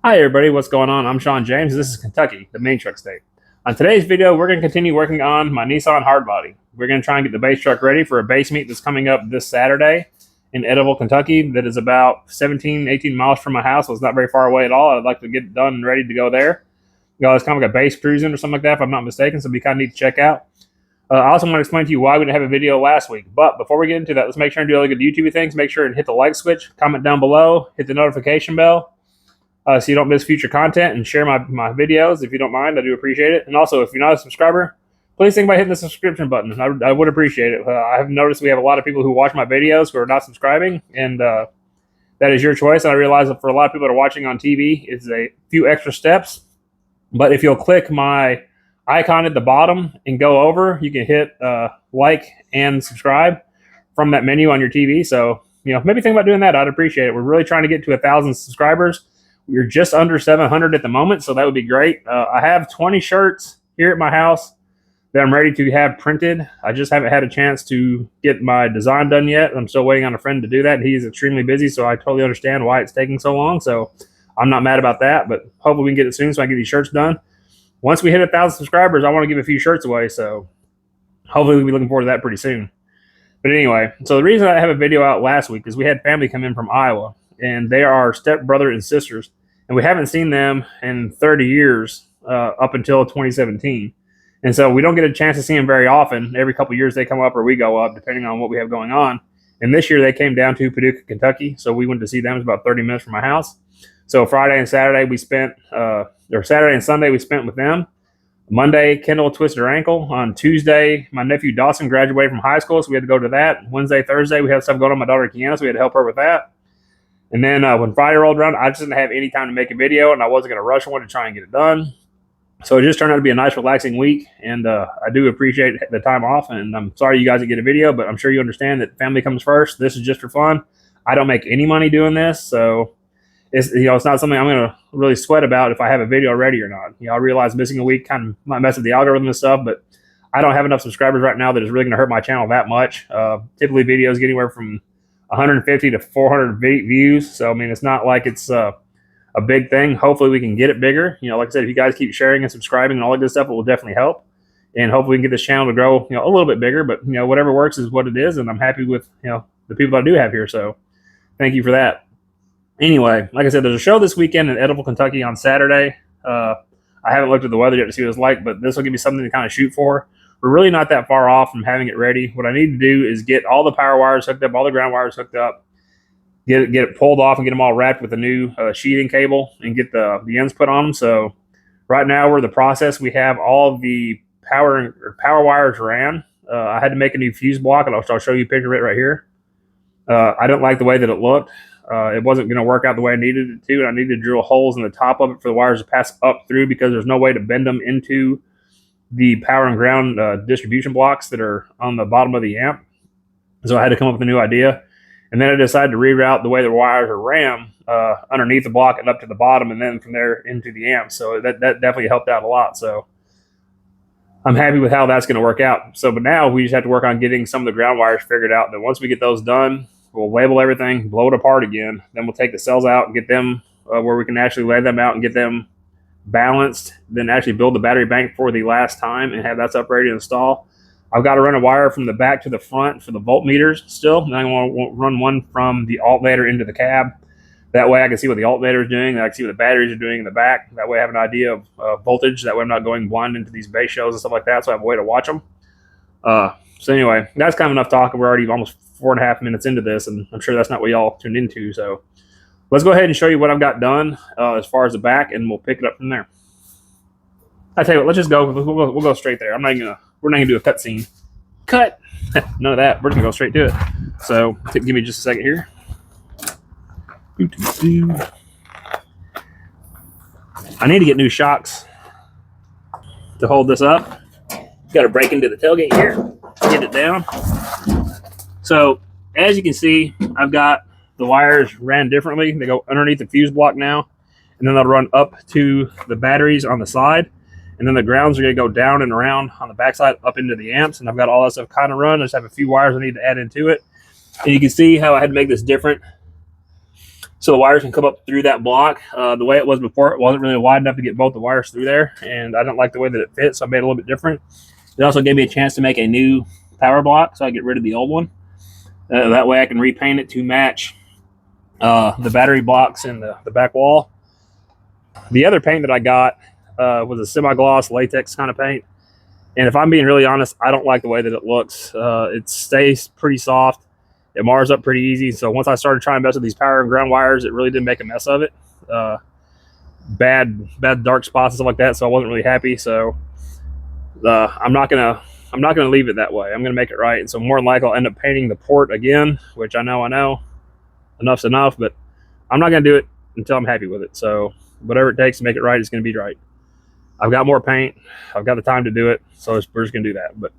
Hi everybody, what's going on? I'm Sean James. This is Kentucky, the main truck state. On today's video, we're going to continue working on my Nissan hardbody. We're going to try and get the base truck ready for a base meet that's coming up this Saturday in Ediville, Kentucky. That is about 18 miles from my house, so it's not very far away at all. I'd like to get it done and ready to go there. It's kind of like a base cruising or something like that, if I'm not mistaken, so it'd be kind of neat to check out. I also want to explain to you why we didn't have a video last week. But before we get into that, let's make sure and do all the good YouTube things. Make sure and hit the like switch, comment down below, hit the notification bell, so you don't miss future content, and share my videos if you don't mind. I do appreciate it. And also, if you're not a subscriber, please think about hitting the subscription button. I would appreciate it. I have noticed we have a lot of people who watch my videos who are not subscribing, and that is your choice. And I realize that for a lot of people that are watching on TV, it's a few extra steps. But if you'll click my icon at the bottom and go over, you can hit like and subscribe from that menu on your TV. So, maybe think about doing that. I'd appreciate it. We're really trying to get to 1,000 subscribers. We're just under 700 at the moment, so that would be great. I have 20 shirts here at my house that I'm ready to have printed. I just haven't had a chance to get my design done yet. I'm still waiting on a friend to do that, and he's extremely busy, so I totally understand why it's taking so long. So I'm not mad about that, but hopefully we can get it soon so I can get these shirts done. Once we hit 1,000 subscribers, I want to give a few shirts away, so hopefully we'll be looking forward to that pretty soon. But anyway, so the reason I have a video out last week is we had family come in from Iowa, and they are stepbrother and sisters, and we haven't seen them in 30 years up until 2017. And so we don't get a chance to see them very often. Every couple of years they come up or we go up, depending on what we have going on. And this year they came down to Paducah, Kentucky, so we went to see them. It's about 30 minutes from my house. So Friday and Saturday we spent, or Saturday and Sunday we spent with them. Monday, Kendall twisted her ankle. On Tuesday, my nephew Dawson graduated from high school, so we had to go to that. Wednesday, Thursday, we had stuff going on with my daughter Kiana, so we had to help her with that. And then when Friday rolled around, I just didn't have any time to make a video, and I wasn't going to rush one to try and get it done. So it just turned out to be a nice, relaxing week, and I do appreciate the time off, and I'm sorry you guys didn't get a video, but I'm sure you understand that family comes first. This is just for fun. I don't make any money doing this, so it's not something I'm going to really sweat about if I have a video ready or not. I realize missing a week kind of might mess with the algorithm and stuff, but I don't have enough subscribers right now that is really going to hurt my channel that much. Typically, videos get anywhere from 150 to 400 views. So, I mean, it's not like it's a big thing. Hopefully we can get it bigger. Like I said, if you guys keep sharing and subscribing and all that good stuff, it will definitely help. And hopefully we can get this channel to grow, a little bit bigger, but, whatever works is what it is. And I'm happy with, the people I do have here. So thank you for that. Anyway, like I said, there's a show this weekend in Ediville, Kentucky on Saturday. I haven't looked at the weather yet to see what it's like, but this will give me something to kind of shoot for. We're really not that far off from having it ready. What I need to do is get all the power wires hooked up, all the ground wires hooked up, get it pulled off and get them all wrapped with a new sheathing cable and get the ends put on them. So right now we're in the process. We have all the power wires ran. I had to make a new fuse block, and I'll show you a picture of it right here. I didn't like the way that it looked. It wasn't going to work out the way I needed it to, and I needed to drill holes in the top of it for the wires to pass up through because there's no way to bend them into the power and ground distribution blocks that are on the bottom of the amp. So I had to come up with a new idea. And then I decided to reroute the way the wires are ran underneath the block and up to the bottom, and then from there into the amp. So that definitely helped out a lot. So I'm happy with how that's going to work out. So, but now we just have to work on getting some of the ground wires figured out. Then once we get those done, we'll label everything, blow it apart again. Then we'll take the cells out and get them where we can actually lay them out and get them balanced, then actually build the battery bank for the last time and have that stuff ready to install. I've got to run a wire from the back to the front for the voltmeters still. And I want to run one from the alternator into the cab. That way I can see what the alternator is doing. I can see what the batteries are doing in the back. That way I have an idea of voltage. That way I'm not going blind into these base shows and stuff like that. So I have a way to watch them. So anyway, that's kind of enough talking. We're already almost 4.5 minutes into this, and I'm sure that's not what y'all tuned into. So let's go ahead and show you what I've got done as far as the back, and we'll pick it up from there. I tell you what, let's just go. We'll go straight there. We're not gonna do a cut scene. Cut. None of that. We're gonna go straight to it. So give me just a second here. I need to get new shocks to hold this up. Got to break into the tailgate here, get it down. So as you can see, I've got the wires ran differently. They go underneath the fuse block now, and then they'll run up to the batteries on the side, and then the grounds are going to go down and around on the backside up into the amps. And I've got all that stuff kind of run. I just have a few wires I need to add into it. And you can see how I had to make this different So the wires can come up through that block. The way it was before, it wasn't really wide enough to get both the wires through there, and I didn't like the way that it fits, so I made it a little bit different. It also gave me a chance to make a new power block, so I get rid of the old one. That way I can repaint it to match the battery blocks in the back wall. The other paint that I got was a semi-gloss latex kind of paint. And if I'm being really honest, I don't like the way that it looks. It stays pretty soft. It mars up pretty easy. So once I started trying to mess with these power and ground wires, it really didn't make a mess of it. Bad dark spots and stuff like that. So I wasn't really happy. So I'm not gonna leave it that way. I'm gonna make it right. And so more than likely I'll end up painting the port again, which I know enough's enough, but I'm not gonna do it until I'm happy with it. So whatever it takes to make it right is gonna be right. I've got more paint. I've got the time to do it, so we're just gonna do that. But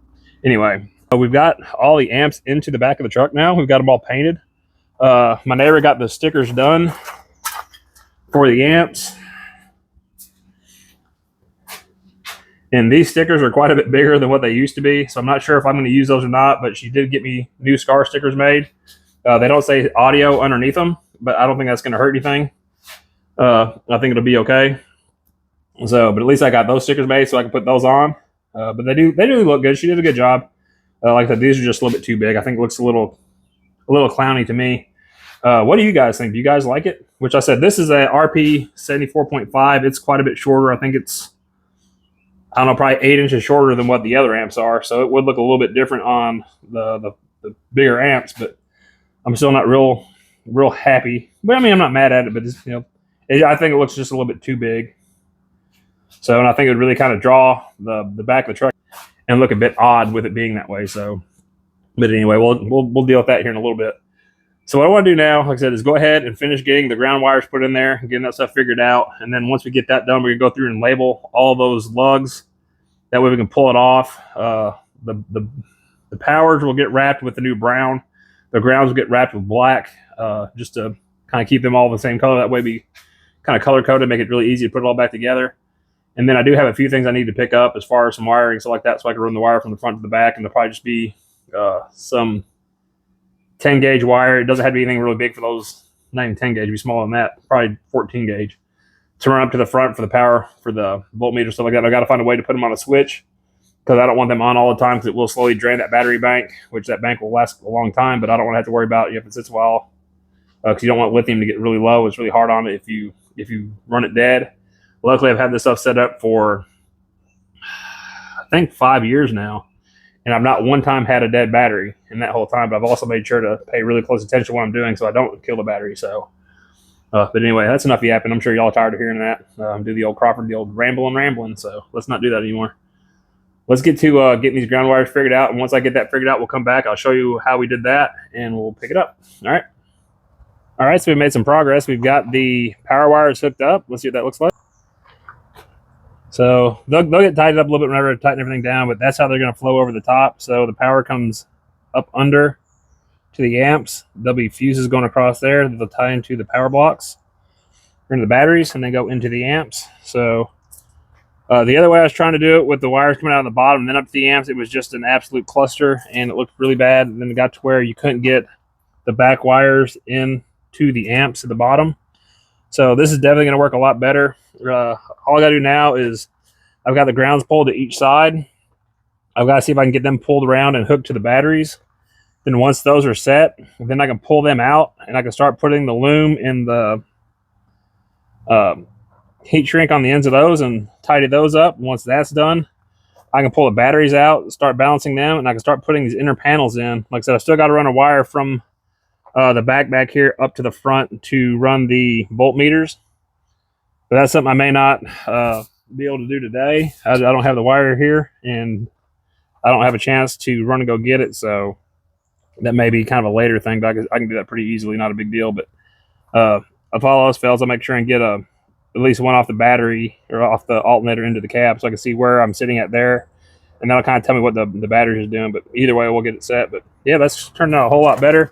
anyway, we've got all the amps into the back of the truck now. We've got them all painted. My neighbor got the stickers done for the amps. And these stickers are quite a bit bigger than what they used to be, so I'm not sure if I'm going to use those or not, but she did get me new Skar stickers made. They don't say audio underneath them, but I don't think that's going to hurt anything. I think it'll be okay. So, but at least I got those stickers made so I can put those on. But they do look good. She did a good job. Like I said, these are just a little bit too big. I think it looks a little clowny to me. What do you guys think? Do you guys like it? Which I said, this is a RP 74.5. It's quite a bit shorter. I think it's, I don't know, probably 8 inches shorter than what the other amps are. So it would look a little bit different on the bigger amps, but I'm still not real happy. But I mean, I'm not mad at it, but it's, I think it looks just a little bit too big. So, and I think it would really kind of draw the back of the truck and look a bit odd with it being that way. So, but anyway, we'll deal with that here in a little bit. So what I want to do now, like I said, is go ahead and finish getting the ground wires put in there, getting that stuff figured out. And then once we get that done, we're going to go through and label all those lugs. That way we can pull it off. The powers will get wrapped with the new brown. The grounds will get wrapped with black, just to kind of keep them all the same color. That way we kind of color code it, make it really easy to put it all back together. And then I do have a few things I need to pick up as far as some wiring, stuff like that, so I can run the wire from the front to the back. And there'll probably just be some 10 gauge wire. It doesn't have to be anything really big for those. Not even 10 gauge, it'd be smaller than that. Probably 14 gauge to run up to the front for the power, for the voltmeter, stuff like that. I got to find a way to put them on a switch because I don't want them on all the time because it will slowly drain that battery bank, which that bank will last a long time. But I don't want to have to worry about if it sits a while because you don't want lithium to get really low. It's really hard on it if you run it dead. Luckily, I've had this stuff set up for, I think, 5 years now, and I've not one time had a dead battery in that whole time, but I've also made sure to pay really close attention to what I'm doing so I don't kill the battery. So, but anyway, that's enough yapping. I'm sure y'all are tired of hearing that. Do the old Crawford, the old rambling, so let's not do that anymore. Let's get to getting these ground wires figured out, and once I get that figured out, we'll come back. I'll show you how we did that, and we'll pick it up. All right. All right, so we made some progress. We've got the power wires hooked up. Let's see what that looks like. So they'll get tightened up a little bit whenever I tighten everything down, but that's how they're going to flow over the top. So the power comes up under to the amps. There'll be fuses going across there that they'll tie into the power blocks, or into the batteries, and then go into the amps. So the other way I was trying to do it with the wires coming out of the bottom and then up to the amps, it was just an absolute cluster, and it looked really bad. And then it got to where you couldn't get the back wires into the amps at the bottom. So this is definitely going to work a lot better. All I got to do now is I've got the grounds pulled to each side. I've got to see if I can get them pulled around and hooked to the batteries. Then once those are set, then I can pull them out and I can start putting the loom in the heat shrink on the ends of those and tidy those up. Once that's done, I can pull the batteries out, start balancing them, and I can start putting these inner panels in. Like I said, I still got to run a wire from the back here up to the front to run the voltmeters. But that's something I may not be able to do today. I don't have the wire here, and I don't have a chance to run and go get it. So that may be kind of a later thing, but I can do that pretty easily. Not a big deal. But if all else fails, I'll make sure and get at least one off the battery or off the alternator into the cab so I can see where I'm sitting at there. And that'll kind of tell me what the battery is doing. But either way, we'll get it set. But yeah, that's turned out a whole lot better.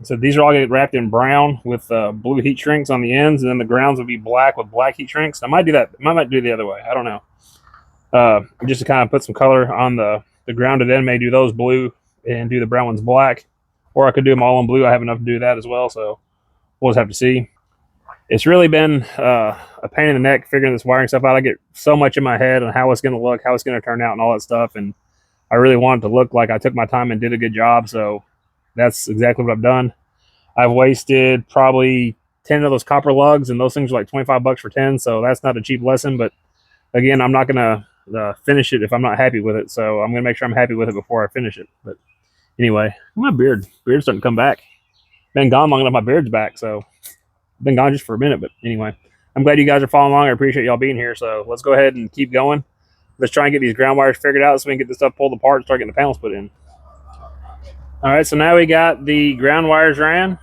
So these are all get wrapped in brown with blue heat shrinks on the ends, and then the grounds will be black with black heat shrinks. I might do that. I might do the other way. I don't know. Just to kind of put some color on the grounded end, may do those blue and do the brown ones black, or I could do them all in blue. I have enough to do that as well. So we'll just have to see. It's really been a pain in the neck figuring this wiring stuff out. I get so much in my head on how it's going to look, how it's going to turn out, and all that stuff. And I really want it to look like I took my time and did a good job. So that's exactly what I've done. I've wasted probably 10 of those copper lugs, and those things are like 25 bucks for 10. So that's not a cheap lesson. But again, I'm not going to finish it if I'm not happy with it. So I'm going to make sure I'm happy with it before I finish it. But anyway, my beard's starting to come back. Been gone long enough, my beard's back. So been gone just for a minute, but anyway, I'm glad you guys are following along. I appreciate y'all being here. So let's go ahead and keep going. Let's try and get these ground wires figured out so we can get this stuff pulled apart and start getting the panels put in. All right, so now we got the ground wires ran.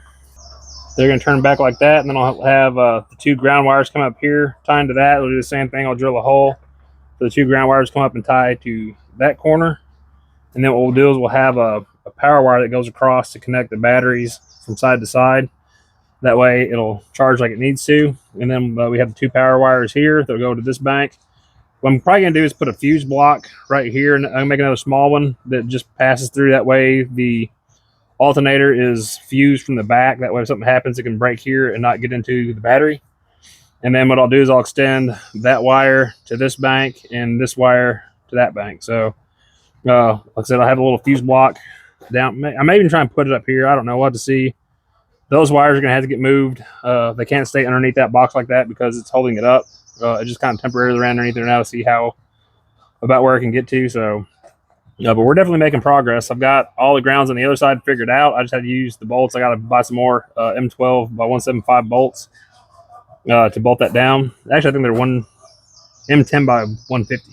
They're going to turn back like that, and then I'll have the two ground wires come up here, tie into that. We'll do the same thing. I'll drill a hole for the two ground wires, come up and tie to that corner. And then what we'll do is we'll have a power wire that goes across to connect the batteries from side to side. That way it'll charge like it needs to. And then we have the two power wires here that'll go to this bank. What I'm probably going to do is put a fuse block right here, and I'll make another small one that just passes through. That way the alternator is fused from the back. That way if something happens, it can break here and not get into the battery. And then what I'll do is I'll extend that wire to this bank and this wire to that bank. So like I said, I have a little fuse block down. I may even try and put it up here. I don't know. We'll have to see. Those wires are going to have to get moved. They can't stay underneath that box like that because it's holding it up. It just kind of temporarily ran underneath there now to see about where I can get to. So, but we're definitely making progress. I've got all the grounds on the other side figured out. I just had to use the bolts. I got to buy some more M12 by 175 bolts to bolt that down. Actually, I think they're M10 by 150.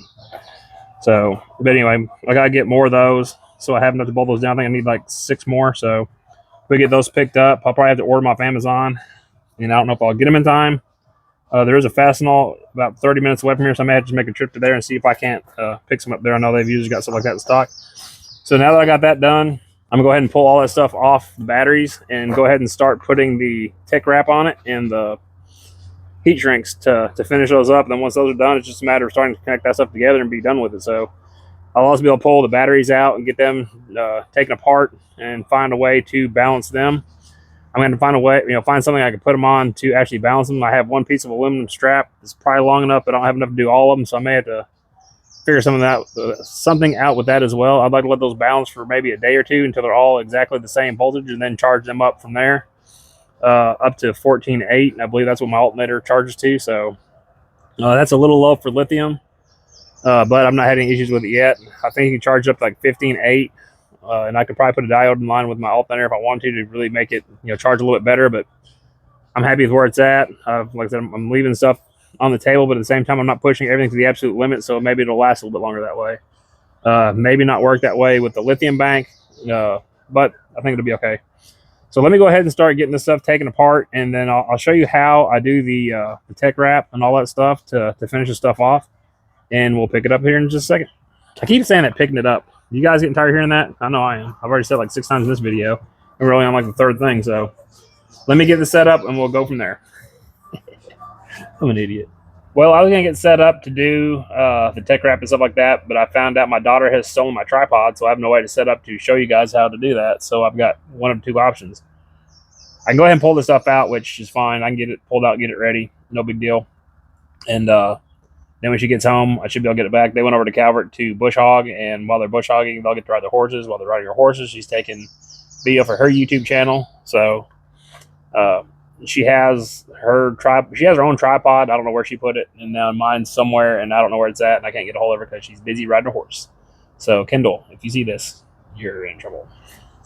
So, but anyway, I got to get more of those. So I have enough to bolt those down. I think I need like 6 more. So we get those picked up. I'll probably have to order them off Amazon, and I don't know if I'll get them in time. There is a Fastenal about 30 minutes away from here, so I may have to make a trip to there and see if I can't pick some up there. I know they've usually got stuff like that in stock. So now that I got that done, I'm gonna go ahead and pull all that stuff off the batteries and go ahead and start putting the tech wrap on it and the heat shrinks to finish those up. And then once those are done, it's just a matter of starting to connect that stuff together and be done with it. So I'll also be able to pull the batteries out and get them taken apart and find a way to balance them. I'm going to find a way, find something I can put them on to actually balance them. I have one piece of aluminum strap. It's probably long enough, but I don't have enough to do all of them, so I may have to figure something out with that as well. I'd like to let those balance for maybe a day or two until they're all exactly the same voltage, and then charge them up from there up to 14.8, and I believe that's what my alternator charges to. So that's a little low for lithium, but I'm not having issues with it yet. I think you can charge up like 15.8. And I could probably put a diode in line with my alternator if I wanted to really make it, charge a little bit better. But I'm happy with where it's at. Like I said, I'm leaving stuff on the table, but at the same time, I'm not pushing everything to the absolute limit. So maybe it'll last a little bit longer that way. Maybe not work that way with the lithium bank, but I think it'll be okay. So let me go ahead and start getting this stuff taken apart, and then I'll show you how I do the tech wrap and all that stuff to finish the stuff off, and we'll pick it up here in just a second. I keep saying that, picking it up. You guys getting tired of hearing that? I know I am. I've already said like 6 times in this video, and we're only on like the 3rd thing. So let me get this set up, and we'll go from there. I'm an idiot. Well, I was going to get set up to do the tech wrap and stuff like that, but I found out my daughter has stolen my tripod, so I have no way to set up to show you guys how to do that. So I've got one of 2 options. I can go ahead and pull this stuff out, which is fine. I can get it pulled out, get it ready. No big deal. And then when she gets home, I should be able to get it back. They went over to Calvert to bush hog, and while they're bush hogging, they'll get to ride their horses. While they're riding her horses, she's taking video for her YouTube channel. So she has her own tripod. I don't know where she put it, and now mine's somewhere, and I don't know where it's at, and I can't get a hold of her because she's busy riding a horse. So Kendall, if you see this, you're in trouble.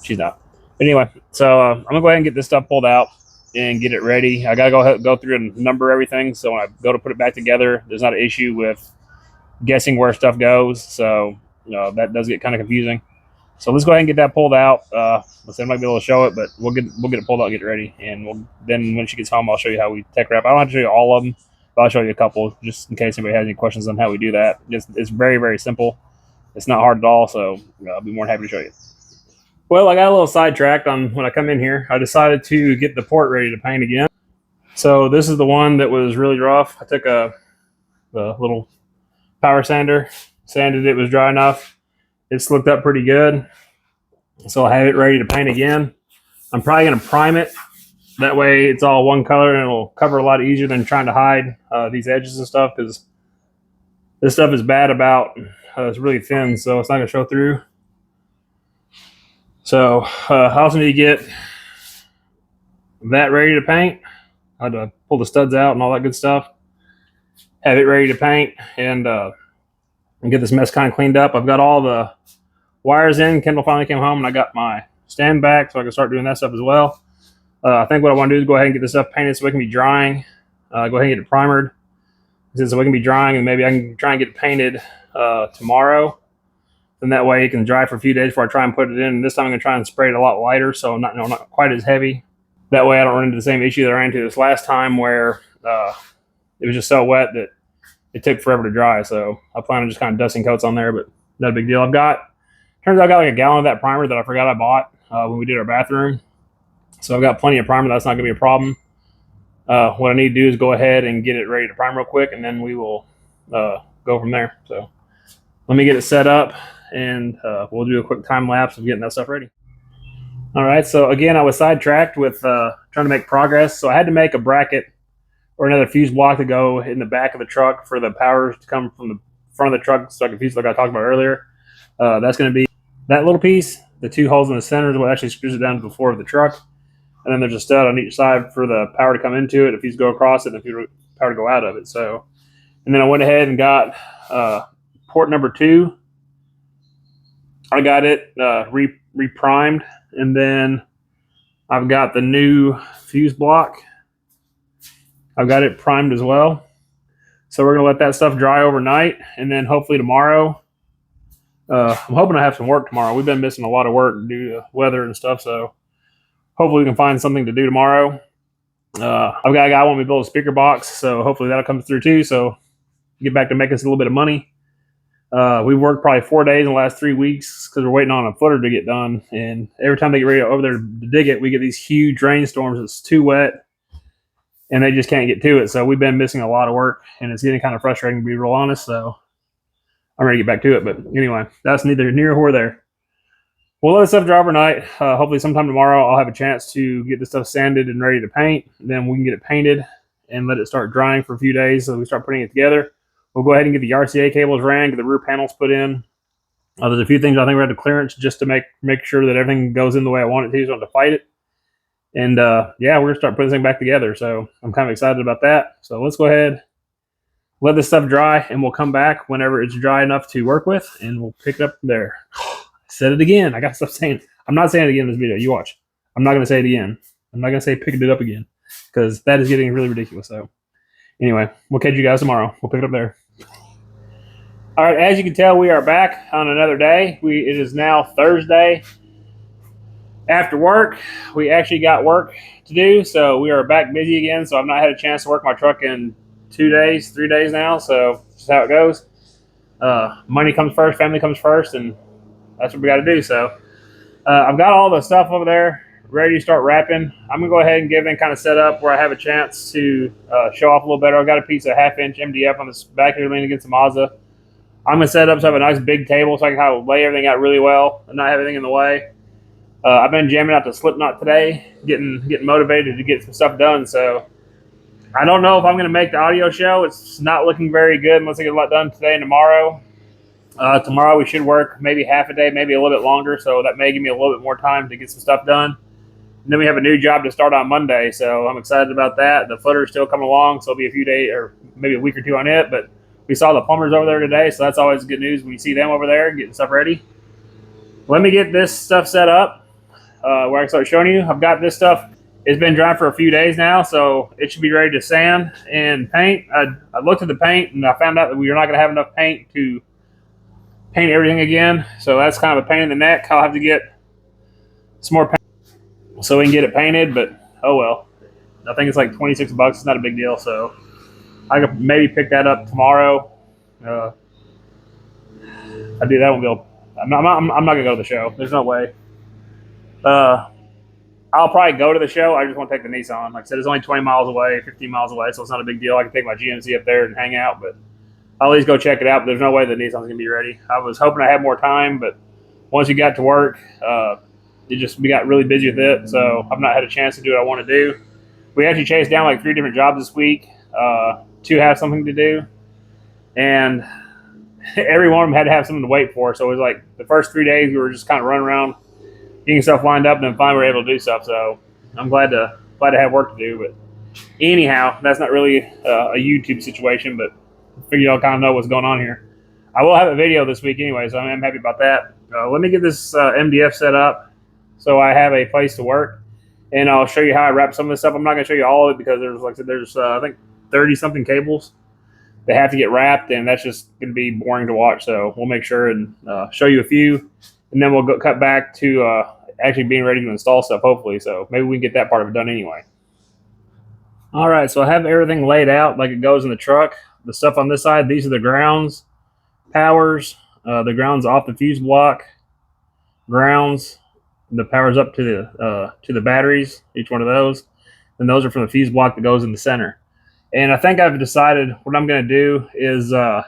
She's not. But anyway, so I'm gonna go ahead and get this stuff pulled out and get it ready. I gotta go through and number everything, so when I go to put it back together, there's not an issue with guessing where stuff goes. So that does get kind of confusing. So let's go ahead and get that pulled out. Let's say I might be able to show it, but we'll get it pulled out, get it ready, and then when she gets home, I'll show you how we tech wrap. I don't have to show you all of them, but I'll show you a couple just in case anybody has any questions on how we do that. It's very, very simple. It's not hard at all, so I'll be more than happy to show you. Well, I got a little sidetracked on when I come in here. I decided to get the port ready to paint again. So this is the one that was really rough. I took the little power sander, sanded it, was dry enough. It slicked up pretty good. So I have it ready to paint again. I'm probably going to prime it That way it's all one color and it'll cover a lot easier than trying to hide these edges and stuff, because this stuff is bad about it's really thin, so it's not going to show through. So I also need to get that ready to paint. I had to pull the studs out and all that good stuff. Have it ready to paint and get this mess kind of cleaned up. I've got all the wires in. Kendall finally came home and I got my stand back so I can start doing that stuff as well. I think what I want to do is go ahead and get this stuff painted so it can be drying. Go ahead and get it primered so it can be drying, and maybe I can try and get it painted tomorrow. And that way it can dry for a few days before I try and put it in. And this time I'm going to try and spray it a lot lighter, so not quite as heavy. That way I don't run into the same issue that I ran into this last time where it was just so wet that it took forever to dry. So I plan on just kind of dusting coats on there, but not a big deal. Turns out I got like a gallon of that primer that I forgot I bought when we did our bathroom. So I've got plenty of primer. That's not going to be a problem. What I need to do is go ahead and get it ready to prime real quick, and then we will go from there. So let me get it set up, and we'll do a quick time lapse of getting that stuff ready. All right, so again, I was sidetracked with trying to make progress. So I had to make a bracket or another fuse block to go in the back of the truck for the power to come from the front of the truck, so I can fuse like I talked about earlier. That's going to be that little piece. The two holes in the center is what actually screws it down to the floor of the truck. And then there's a stud on each side for the power to come into it, if fuse go across it, and if power to go out of it. So, and then I went ahead and got port number 2. I got it re-primed, and then I've got the new fuse block. I've got it primed as well. So we're going to let that stuff dry overnight, and then hopefully tomorrow, I'm hoping I have some work tomorrow. We've been missing a lot of work due to weather and stuff, so hopefully we can find something to do tomorrow. I've got a guy wanting me to build a speaker box, so hopefully that'll come through too, so get back to making us a little bit of money. We've worked probably 4 days in the last 3 weeks because we're waiting on a footer to get done, and every time they get ready over there to dig it, we get these huge rainstorms. It's too wet, and they just can't get to it, so we've been missing a lot of work, and it's getting kind of frustrating, to be real honest, so I'm ready to get back to it. But anyway, that's neither near nor there. We'll let this stuff dry overnight. Hopefully sometime tomorrow I'll have a chance to get this stuff sanded and ready to paint. Then we can get it painted and let it start drying for a few days so we start putting it together. We'll go ahead and get the RCA cables ran, get the rear panels put in. There's a few things I think we're at the clearance just to make sure that everything goes in the way I want it to, so I don't have to fight it. And yeah, we're going to start putting this thing back together. So I'm kind of excited about that. So let's go ahead, let this stuff dry, and we'll come back whenever it's dry enough to work with, and we'll pick it up from there. Said it again. I got to stop saying it. I'm not saying it again in this video. You watch. I'm not going to say it again. I'm not going to say picking it up again, because that is getting really ridiculous. So anyway, we'll catch you guys tomorrow. We'll pick it up there. All right, as you can tell, we are back on another day. It is now Thursday. After work, we actually got work to do, so we are back busy again. So I've not had a chance to work my truck in 2 days, 3 days now. So that's how it goes. Money comes first, family comes first, and that's what we got to do. So I've got all the stuff over there ready to start wrapping. I'm going to go ahead and get everything kind of set up where I have a chance to show off a little better. I've got a piece of 1/2-inch MDF on this back here leaning against the Mazda. I'm going to set it up so I have a nice big table so I can kind of lay everything out really well and not have anything in the way. I've been jamming out the Slipknot today, getting motivated to get some stuff done. So I don't know if I'm going to make the audio show. It's not looking very good unless I get a lot done today and tomorrow. Tomorrow we should work maybe half a day, maybe a little bit longer, so that may give me a little bit more time to get some stuff done. And then we have a new job to start on Monday, so I'm excited about that. The footer is still coming along, so it'll be a few days or maybe a week or two on it, but we saw the plumbers over there today, so that's always good news when you see them over there getting stuff ready. Let me get this stuff set up where I can start showing you. I've got this stuff. It's been dry for a few days now, so it should be ready to sand and paint. I looked at the paint, and I found out that we are not going to have enough paint to paint everything again, so that's kind of a pain in the neck. I'll have to get some more paint so we can get it painted, but oh well. I think it's like $26. It's not a big deal, so I could maybe pick that up tomorrow. I do that one. I'm not gonna go to the show. There's no way. I'll probably go to the show. I just want to take the Nissan. Like I said, it's only 20 miles away, 15 miles away, so it's not a big deal. I can take my GMC up there and hang out, but I'll at least go check it out. But there's no way the Nissan's going to be ready. I was hoping I had more time, but once you got to work, we got really busy with it, so I've not had a chance to do what I want to do. We actually chased down like 3 different jobs this week to have something to do, and every one of them had to have something to wait for. So it was like the first 3 days we were just kind of running around getting stuff lined up, and then finally we were able to do stuff. So I'm glad to have work to do. But anyhow, that's not really a YouTube situation, but I figure y'all kind of know what's going on here. I will have a video this week anyway, so I'm happy about that. Let me get this MDF set up so I have a place to work, and I'll show you how I wrap some of this up. I'm not going to show you all of it because there's, like I said, there's I think 30 something cables that have to get wrapped, and that's just going to be boring to watch. So we'll make sure and show you a few, and then we'll go cut back to actually being ready to install stuff, hopefully. So maybe we can get that part of it done anyway. All right, so I have everything laid out like it goes in the truck. The stuff on this side, these are the grounds, powers, the grounds off the fuse block, grounds, the powers up to the batteries, each one of those, and those are from the fuse block that goes in the center. And I think I've decided what I'm going to do is I'm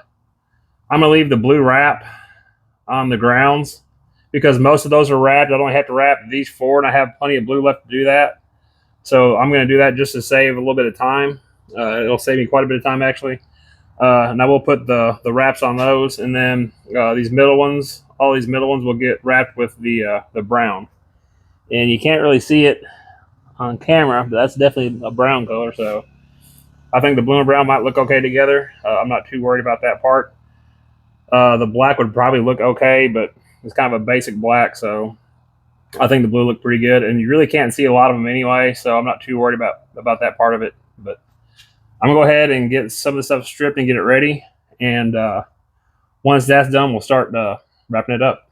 going to leave the blue wrap on the grounds because most of those are wrapped. I only have to wrap these 4, and I have plenty of blue left to do that. So I'm going to do that just to save a little bit of time. It'll save me quite a bit of time, actually. And I will put the wraps on those, and then these middle ones, all these middle ones will get wrapped with the brown. And you can't really see it on camera, but that's definitely a brown color. So I think the blue and brown might look okay together. I'm not too worried about that part. The black would probably look okay, but it's kind of a basic black, so I think the blue looked pretty good. And you really can't see a lot of them anyway, so I'm not too worried about that part of it. But I'm going to go ahead and get some of the stuff stripped and get it ready. And once that's done, we'll start wrapping it up.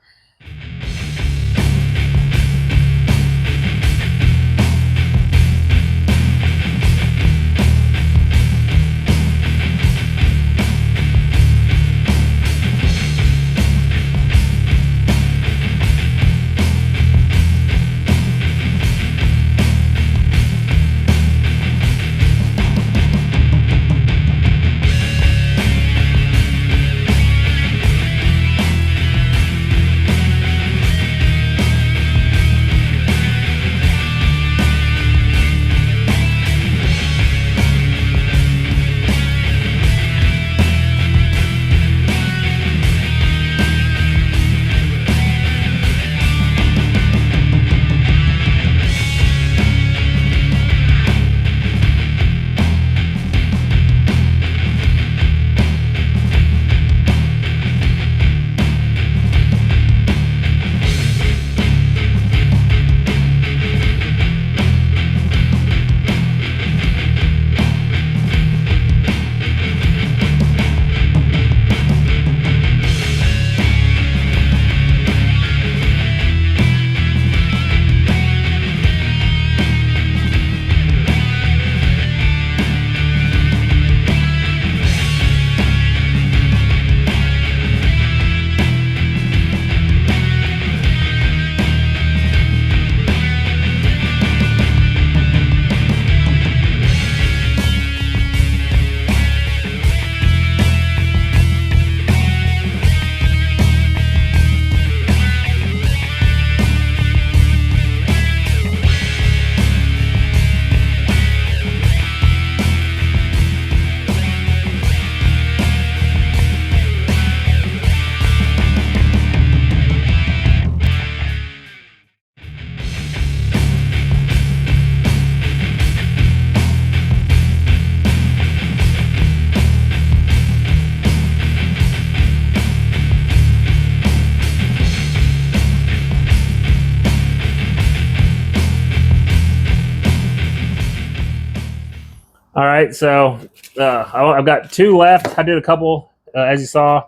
All right, so I've got 2 left. I did a couple, as you saw,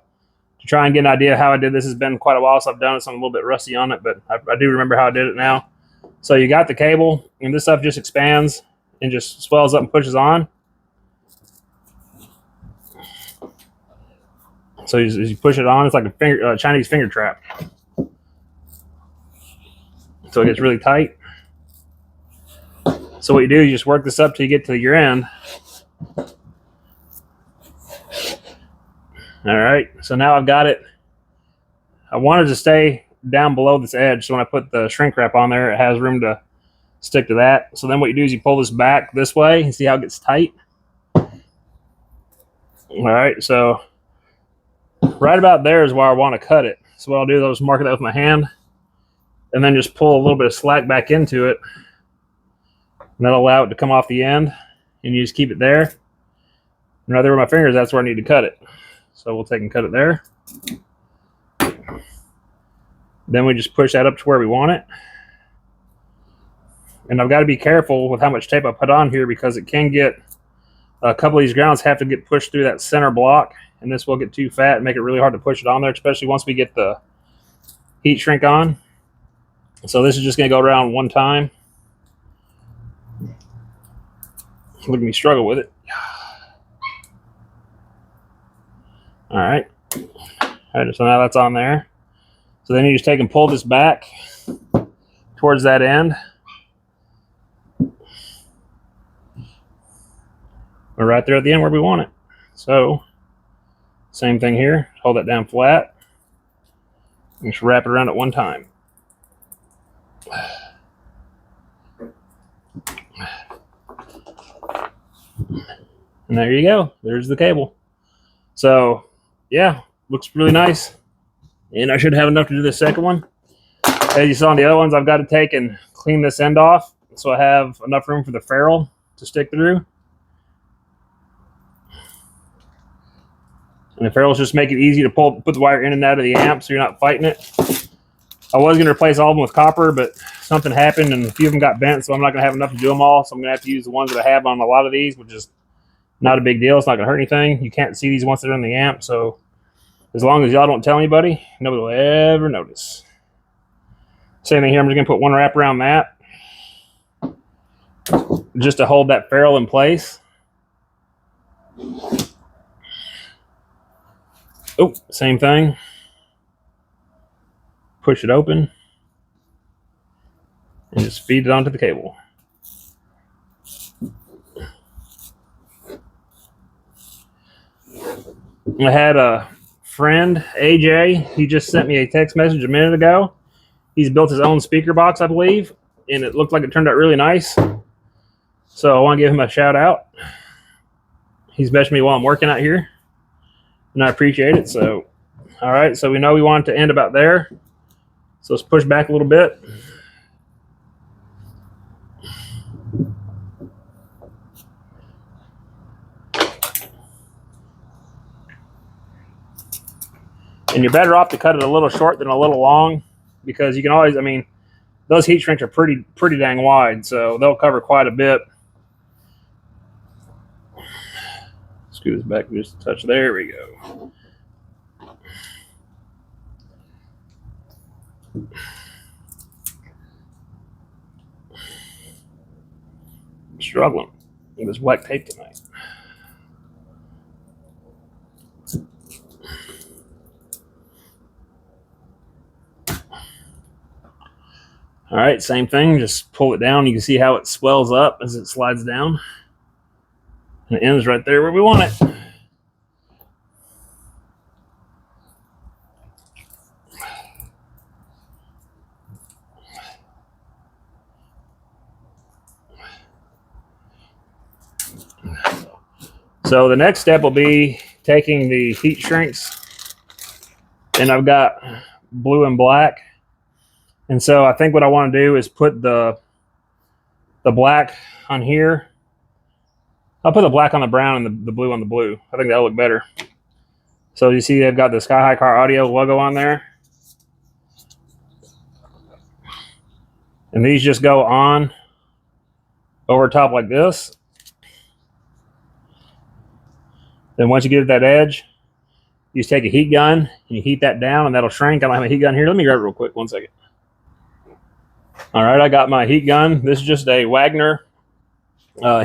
to try and get an idea of how I did this. It's been quite a while, so I've done it, so I'm a little bit rusty on it, but I do remember how I did it now. So you got the cable, and this stuff just expands and just swells up and pushes on. So as you push it on, it's like a Chinese finger trap. So it gets really tight. So what you do, you just work this up till you get to your end. All right, so now I've got it. I wanted to stay down below this edge, so when I put the shrink wrap on there, it has room to stick to that. So then what you do is you pull this back this way and see how it gets tight. All right, so right about there is where I want to cut it. So what I'll do is I'll just mark it out with my hand and then just pull a little bit of slack back into it. And that'll allow it to come off the end, and you just keep it there. And right there with my fingers, that's where I need to cut it. So we'll take and cut it there. Then we just push that up to where we want it. And I've got to be careful with how much tape I put on here, because it can get, a couple of these grounds have to get pushed through that center block, and this will get too fat and make it really hard to push it on there, especially once we get the heat shrink on. So this is just going to go around one time. Look at me struggle with it. All right. So now that's on there. So then you just take and pull this back towards that end. We're right there at the end where we want it. So same thing here. Hold that down flat. And just wrap it around at one time. And there you go. There's the cable. So yeah, looks really nice. And I should have enough to do the second one. As you saw on the other ones, I've got to take and clean this end off so I have enough room for the ferrule to stick through. And the ferrules just make it easy to put the wire in and out of the amp so you're not fighting it. I was going to replace all of them with copper, but something happened and a few of them got bent, so I'm not going to have enough to do them all. So I'm going to have to use the ones that I have on a lot of these, which is not a big deal. It's not going to hurt anything. You can't see these once they're in the amp, so as long as y'all don't tell anybody, nobody will ever notice. Same thing here. I'm just going to put one wrap around that just to hold that ferrule in place. Oh, same thing. Push it open and just feed it onto the cable. I had a friend, AJ, he just sent me a text message a minute ago. He's built his own speaker box, I believe, and it looked like it turned out really nice. So I want to give him a shout out. He's messaged me while I'm working out here, and I appreciate it. So, all right, so we know we want it to end about there. So let's push back a little bit. And you're better off to cut it a little short than a little long, because you can always, I mean, those heat shrinks are pretty dang wide, so they'll cover quite a bit. Screw this back just a touch. There we go. I'm struggling with this black tape tonight. All right, same thing. Just pull it down. You can see how it swells up as it slides down. And it ends right there where we want it. So the next step will be taking the heat shrinks, and I've got blue and black. And so I think what I want to do is put the black on here. I'll put the black on the brown and the blue on the blue. I think that'll look better. So you see they've got the Sky High Car Audio logo on there. And these just go on over top like this. Then once you get at that edge, you just take a heat gun and you heat that down, and that'll shrink. I don't have a heat gun here. Let me grab it real quick. 1 second. All right, I got my heat gun. This is just a Wagner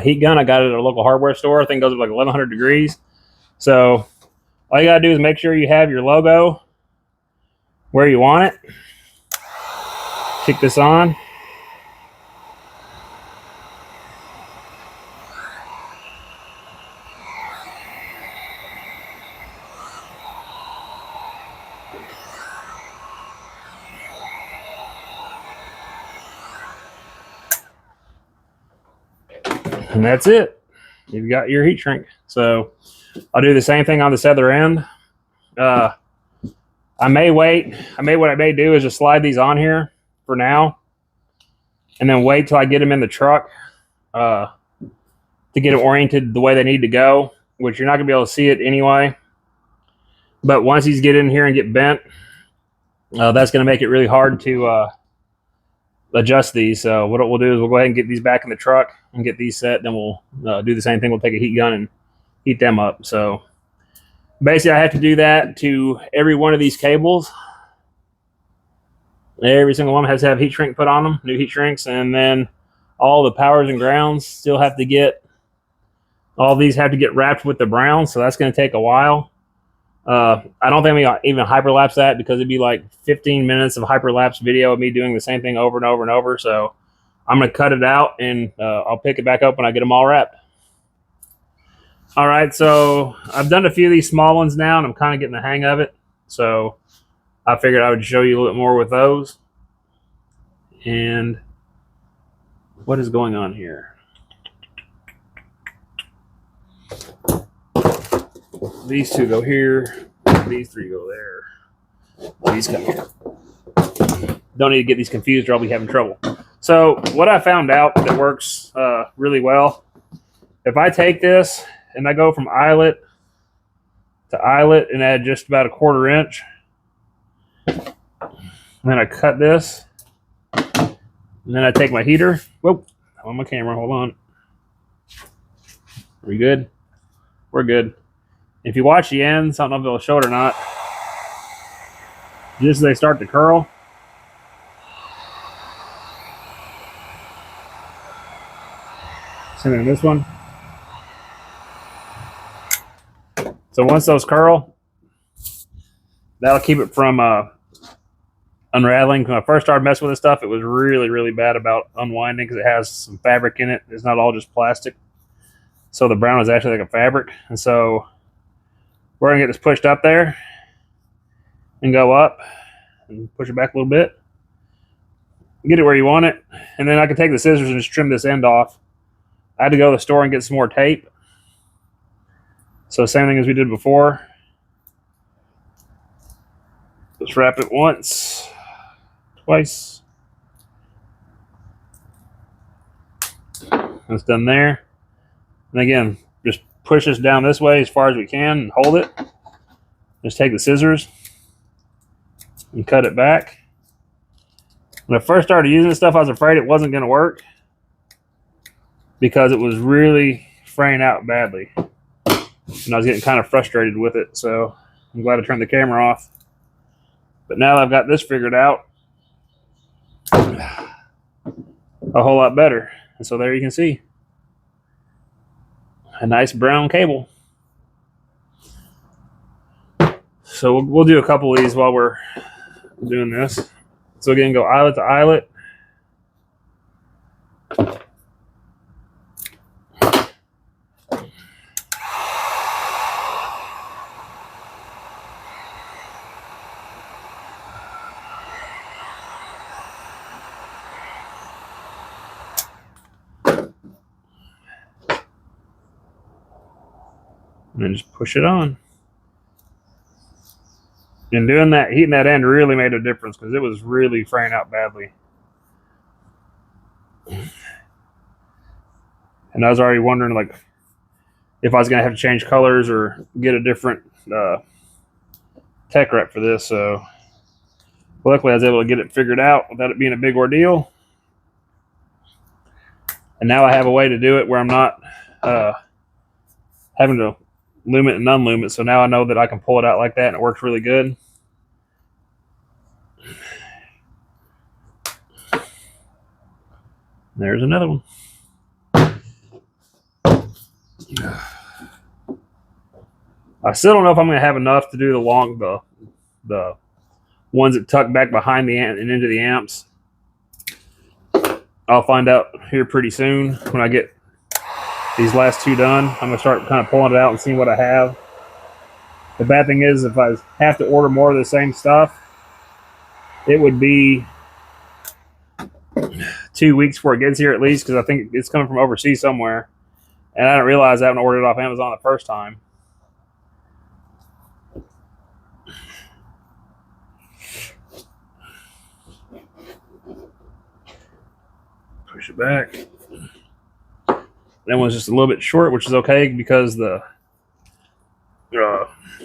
heat gun. I got it at a local hardware store. I think it goes up like 1100 degrees. So all you got to do is make sure you have your logo where you want it. Kick this on. And that's it. You've got your heat shrink. So I'll do the same thing on this other end. I may wait. What I may do is just slide these on here for now, and then wait till I get them in the truck to get them oriented the way they need to go, which you're not going to be able to see it anyway. But once these get in here and get bent, that's going to make it really hard to adjust these. So what we'll do is we'll go ahead and get these back in the truck and get these set. Then we'll do the same thing. We'll take a heat gun and heat them up. So basically I have to do that to every one of these cables. Every single one has to have heat shrink put on them, new heat shrinks, and then all the powers and grounds still have to get, all these have to get wrapped with the brown, so that's going to take a while. I don't think we even hyperlapse that because it'd be like 15 minutes of hyperlapse video of me doing the same thing over and over and over. So I'm going to cut it out, and I'll pick it back up when I get them all wrapped. All right, so I've done a few of these small ones now, and I'm kind of getting the hang of it. So I figured I would show you a little bit more with those. And what is going on here? These two go here. These three go there. These come here. Don't need to get these confused or I'll be having trouble. So what I found out that works really well, if I take this and I go from eyelet to eyelet and add just about a 1/4 inch, and then I cut this, and then I take my heater. Whoop, I'm on my camera. Hold on. Are we good? We're good. If you watch the ends, I don't know if it'll show it or not. Just as they start to curl, same thing in this one. So once those curl, that'll keep it from unraveling. When I first started messing with this stuff, it was really, really bad about unwinding because it has some fabric in it. It's not all just plastic. So the brown is actually like a fabric. And so we're going to get this pushed up there and go up and push it back a little bit. Get it where you want it. And then I can take the scissors and just trim this end off. I had to go to the store and get some more tape. So same thing as we did before. Just wrap it once, twice. That's done there. And again, just push this down this way as far as we can and hold it. Just take the scissors and cut it back. When I first started using this stuff, I was afraid it wasn't going to work because it was really fraying out badly. And I was getting kind of frustrated with it, so I'm glad I turned the camera off. But now that I've got this figured out, a whole lot better. And so there you can see a nice brown cable. So we'll do a couple of these while we're doing this. So again, go eyelet to eyelet. And then just push it on. And doing that, heating that end really made a difference because it was really fraying out badly. And I was already wondering, like, if I was going to have to change colors or get a different tech rep for this. So luckily I was able to get it figured out without it being a big ordeal. And now I have a way to do it where I'm not having to loom it and unloom it. So now I know that I can pull it out like that and it works really good. There's another one. I still don't know if I'm going to have enough to do the ones that tuck back behind the amp and into the amps. I'll find out here pretty soon when I get these last two done. I'm going to start kind of pulling it out and seeing what I have. The bad thing is if I have to order more of the same stuff, it would be 2 weeks before it gets here at least because I think it's coming from overseas somewhere. And I didn't realize I haven't ordered it off Amazon the first time. Push it back. That one's just a little bit short, which is okay because the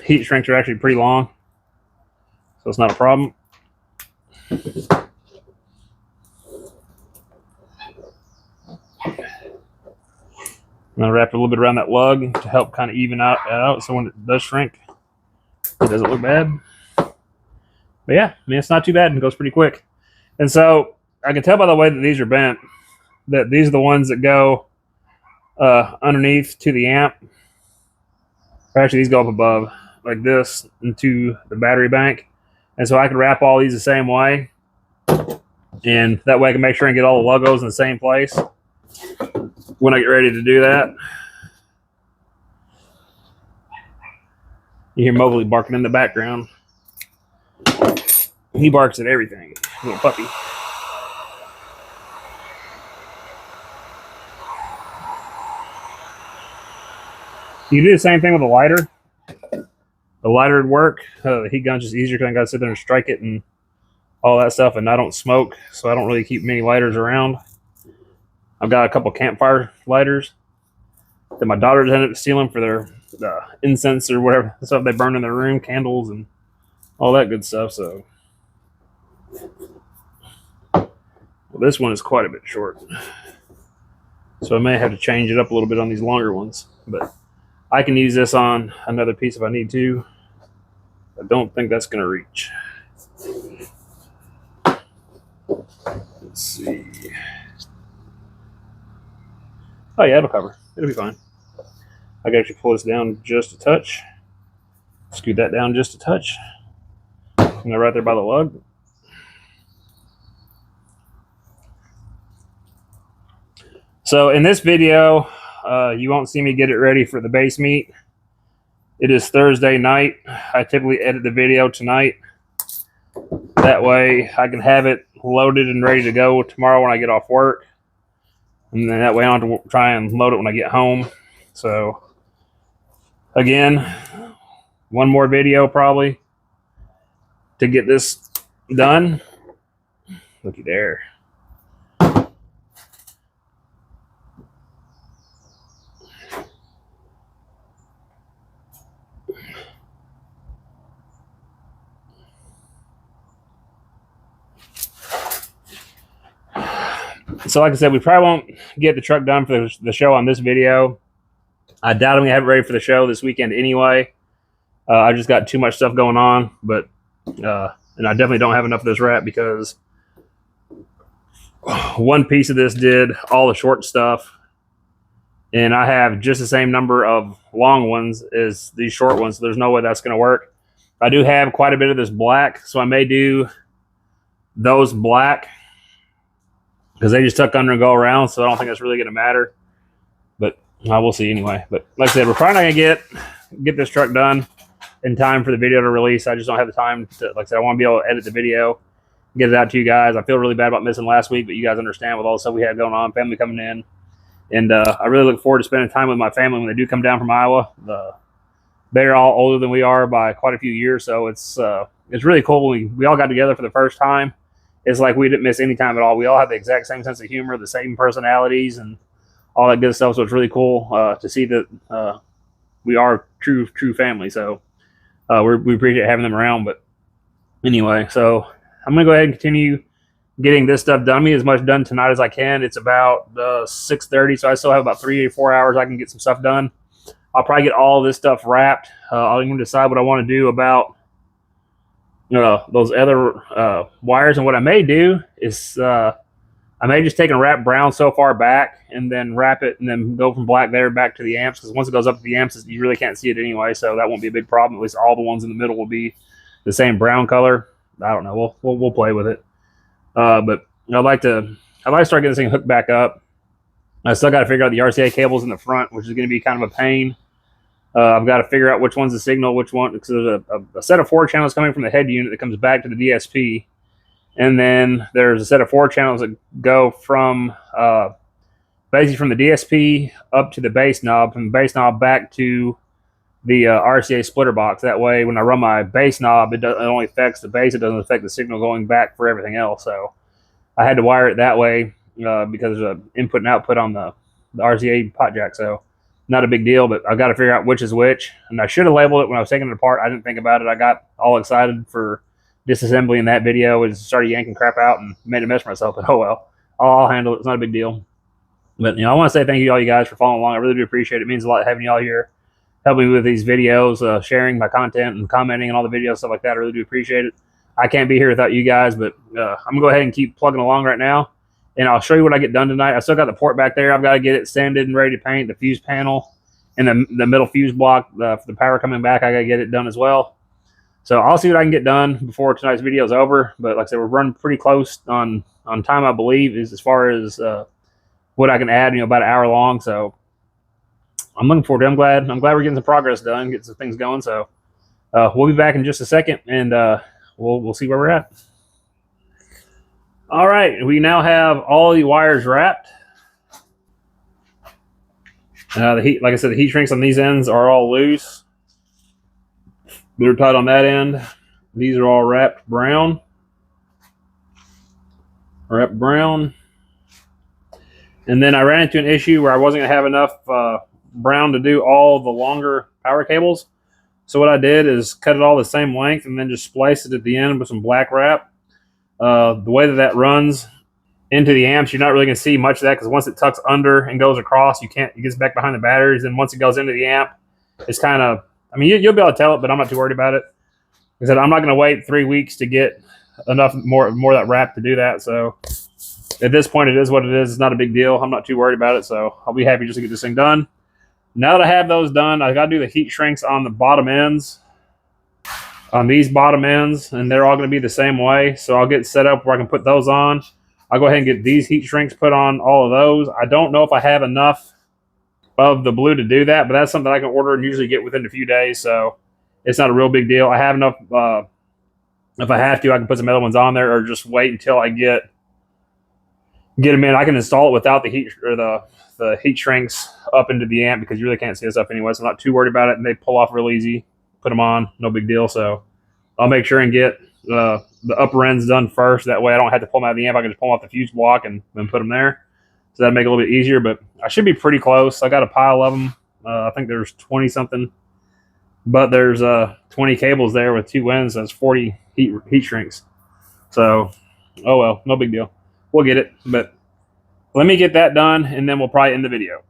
heat shrinks are actually pretty long, so it's not a problem. I'm gonna wrap it a little bit around that lug to help kind of even out, so when it does shrink, it doesn't look bad. But yeah, I mean, it's not too bad and it goes pretty quick. And so I can tell by the way that these are bent that these are the ones that go underneath to the amp. Or actually, these go up above like this into the battery bank. And so I can wrap all these the same way. And that way I can make sure and get all the logos in the same place when I get ready to do that. You hear Mowgli barking in the background. He barks at everything. Little puppy. You do the same thing with a lighter. The lighter would work. The heat gun's just easier because I got to sit there and strike it and all that stuff. And I don't smoke, so I don't really keep many lighters around. I've got a couple campfire lighters that my daughters ended up stealing for their incense or whatever stuff they burn in their room, candles and all that good stuff. So well, this one is quite a bit short, so I may have to change it up a little bit on these longer ones, but I can use this on another piece if I need to. I don't think that's going to reach. Let's see. Oh yeah, it'll cover. It'll be fine. I can actually pull this down just a touch. Scoot that down just a touch. And they're right there by the lug. So in this video, you won't see me get it ready for the base meet. It is Thursday night. I typically edit the video tonight. That way I can have it loaded and ready to go tomorrow when I get off work. And then that way I don't have to try and load it when I get home. So again, one more video probably to get this done. Looky there. So like I said, we probably won't get the truck done for the show on this video. I doubt I'm going to have it ready for the show this weekend anyway. I just got too much stuff going on, but and I definitely don't have enough of this wrap because one piece of this did all the short stuff, and I have just the same number of long ones as these short ones, so there's no way that's going to work. I do have quite a bit of this black, so I may do those black because they just tuck under and go around, so I don't think that's really going to matter. But we'll see anyway. But like I said, we're probably not going to get this truck done in time for the video to release. I just don't have the time to, like I said, I want to be able to edit the video, get it out to you guys. I feel really bad about missing last week, but you guys understand with all the stuff we had going on, family coming in. And I really look forward to spending time with my family when they do come down from Iowa. They're all older than we are by quite a few years, so it's really cool. We all got together for the first time. It's like we didn't miss any time at all. We all have the exact same sense of humor, the same personalities, and all that good stuff. So it's really cool to see that we are true family. So we appreciate having them around. But anyway, so I'm going to go ahead and continue getting this stuff done. Me as much done tonight as I can. It's about 6:30, so I still have about 3 or 4 hours I can get some stuff done. I'll probably get all this stuff wrapped. I'll even decide what I want to do about those other wires. And what I may do is I may just take and wrap brown so far back and then wrap it and then go from black there back to the amps, because once it goes up to the amps, you really can't see it anyway, so that won't be a big problem. At least all the ones in the middle will be the same brown color. I don't know. We'll play with it. But I'd like to start getting this thing hooked back up. I still got to figure out the RCA cables in the front, which is going to be kind of a pain. I've got to figure out which one's the signal, which one, because there's a set of 4 channels coming from the head unit that comes back to the DSP. And then there's a set of 4 channels that go from basically from the DSP up to the bass knob, from the bass knob back to the RCA splitter box. That way, when I run my bass knob, it only affects the bass. It doesn't affect the signal going back for everything else. So I had to wire it that way because there's an input and output on the RCA pot jack. So not a big deal, but I've got to figure out which is which. And I should have labeled it when I was taking it apart. I didn't think about it. I got all excited for disassembly in that video and started yanking crap out and made a mess for myself. But oh well, I'll handle it. It's not a big deal. But I want to say thank you to all you guys for following along. I really do appreciate it. It means a lot having y'all here, helping me with these videos, sharing my content and commenting on all the videos, stuff like that. I really do appreciate it. I can't be here without you guys, but I'm going to go ahead and keep plugging along right now. And I'll show you what I get done tonight. I still got the port back there. I've got to get it sanded and ready to paint. The fuse panel and the middle fuse block for the power coming back, I got to get it done as well. So I'll see what I can get done before tonight's video is over. But like I said, we're running pretty close on time, I believe, as far as what I can add, about an hour long. So I'm looking forward to it. I'm glad we're getting some progress done, getting some things going. So we'll be back in just a second, and we'll see where we're at. All right, we now have all the wires wrapped. The heat, like I said, the heat shrinks on these ends are all loose. They're tight on that end. These are all wrapped brown. And then I ran into an issue where I wasn't going to have enough brown to do all the longer power cables. So what I did is cut it all the same length and then just spliced it at the end with some black wrap. The way that runs into the amps, you're not really going to see much of that because once it tucks under and goes across, it gets back behind the batteries. And once it goes into the amp, it's kind of, you'll be able to tell it, but I'm not too worried about it. Like I said, I'm not going to wait 3 weeks to get enough more of that wrap to do that. So at this point, it is what it is. It's not a big deal. I'm not too worried about it. So I'll be happy just to get this thing done. Now that I have those done, I got to do the heat shrinks on the bottom ends, on these bottom ends, and they're all going to be the same way. So I'll get set up where I can put those on. I'll go ahead and get these heat shrinks put on all of those. I don't know if I have enough of the blue to do that, but that's something I can order and usually get within a few days. So it's not a real big deal. I have enough. If I have to, I can put some other ones on there or just wait until I get them in. I can install it without the heat or the heat shrinks up into the amp because you really can't see this stuff anyway. So I'm not too worried about it, and they pull off real easy. Put them on, no big deal. So I'll make sure and get the upper ends done first. That way I don't have to pull them out of the amp. I can just pull them off the fuse block and then put them there. So that'll make it a little bit easier, but I should be pretty close. I got a pile of them. I think there's 20 something, but there's 20 cables there with 2 ends. So that's 40 heat shrinks. So, oh well, no big deal. We'll get it, but let me get that done and then we'll probably end the video.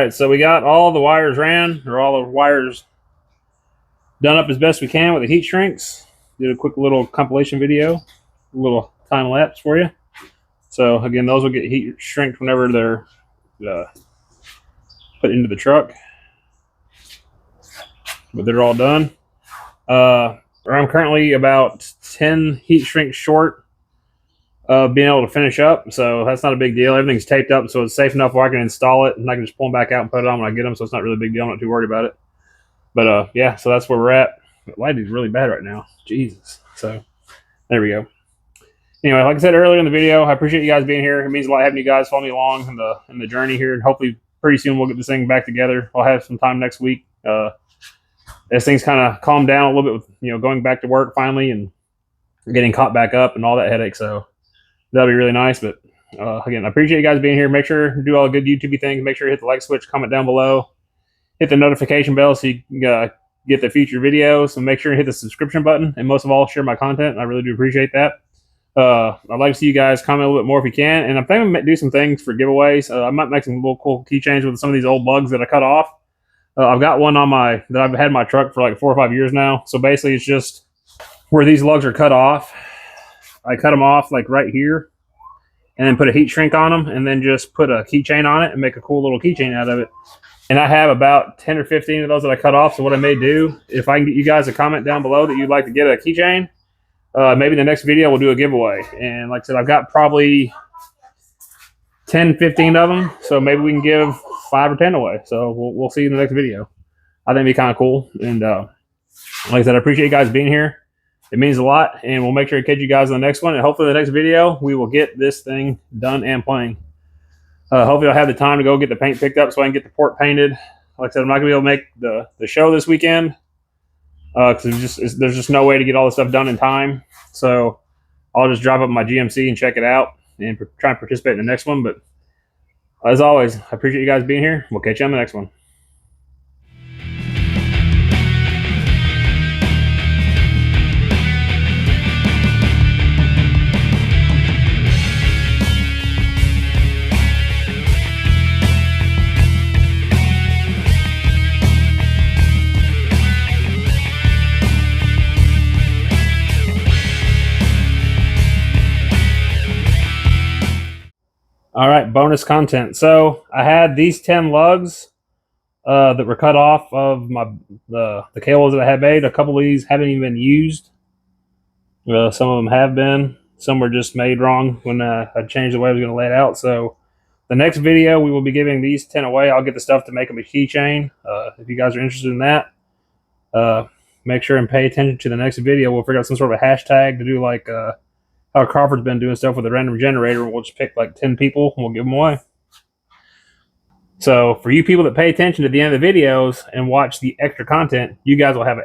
right, so we got all the wires ran, or all the wires done up as best we can with the heat shrinks. Did a quick little compilation video, a little time lapse for you. So again, those will get heat shrinked whenever they're put into the truck. But they're all done. I'm currently about 10 heat shrinks short of being able to finish up, so that's not a big deal. Everything's taped up, so it's safe enough where I can install it, and I can just pull them back out and put it on when I get them, so it's not really a big deal. I'm not too worried about it. But yeah, so that's where we're at. The lighting's really bad right now. Jesus. So there we go. Anyway, like I said earlier in the video, I appreciate you guys being here. It means a lot having you guys follow me along in the journey here, and hopefully pretty soon we'll get this thing back together. I'll have some time next week. As things kind of calm down a little bit with going back to work finally and getting caught back up and all that headache. So that'll be really nice. But again, I appreciate you guys being here. Make sure to do all the good YouTube things. Make sure to hit the like switch, comment down below, hit the notification bell so you can get the future videos, and make sure to hit the subscription button. And most of all, share my content. I really do appreciate that. I'd like to see you guys comment a little bit more if you can. And I'm thinking I'm going to do some things for giveaways. I might make some little cool keychains with some of these old lugs that I cut off. I've got one on that I've had in my truck for like 4 or 5 years now. So basically it's just where these lugs are cut off. I cut them off like right here and then put a heat shrink on them and then just put a keychain on it and make a cool little keychain out of it. And I have about 10 or 15 of those that I cut off. So what I may do, if I can get you guys a comment down below that you'd like to get a keychain, maybe in the next video we'll do a giveaway. And like I said, I've got probably 10, 15 of them. So maybe we can give 5 or 10 away. So we'll see you in the next video. I think it'd be kind of cool. And like I said, I appreciate you guys being here. It means a lot. And we'll make sure to catch you guys on the next one. And hopefully the next video, we will get this thing done and playing. Hopefully I'll have the time to go get the paint picked up so I can get the port painted. Like I said, I'm not going to be able to make the show this weekend. Because there's just no way to get all this stuff done in time. So I'll just drive up my GMC and check it out and try and participate in the next one. But as always, I appreciate you guys being here. We'll catch you on the next one. All right, bonus content. So I had these 10 lugs that were cut off of the cables that I had made. A couple of these haven't even been used. Some of them have been. Some were just made wrong when I changed the way I was going to lay it out. So the next video, we will be giving these 10 away. I'll get the stuff to make them a keychain. If you guys are interested in that, make sure and pay attention to the next video. We'll figure out some sort of a hashtag to do like how Crawford's been doing stuff with a random generator. We'll just pick like 10 people and we'll give them away. So for you people that pay attention to the end of the videos and watch the extra content, you guys will have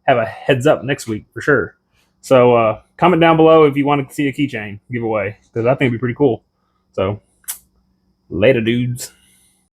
a heads up next week for sure. So comment down below if you want to see a keychain giveaway, because I think it'd be pretty cool. So later, dudes.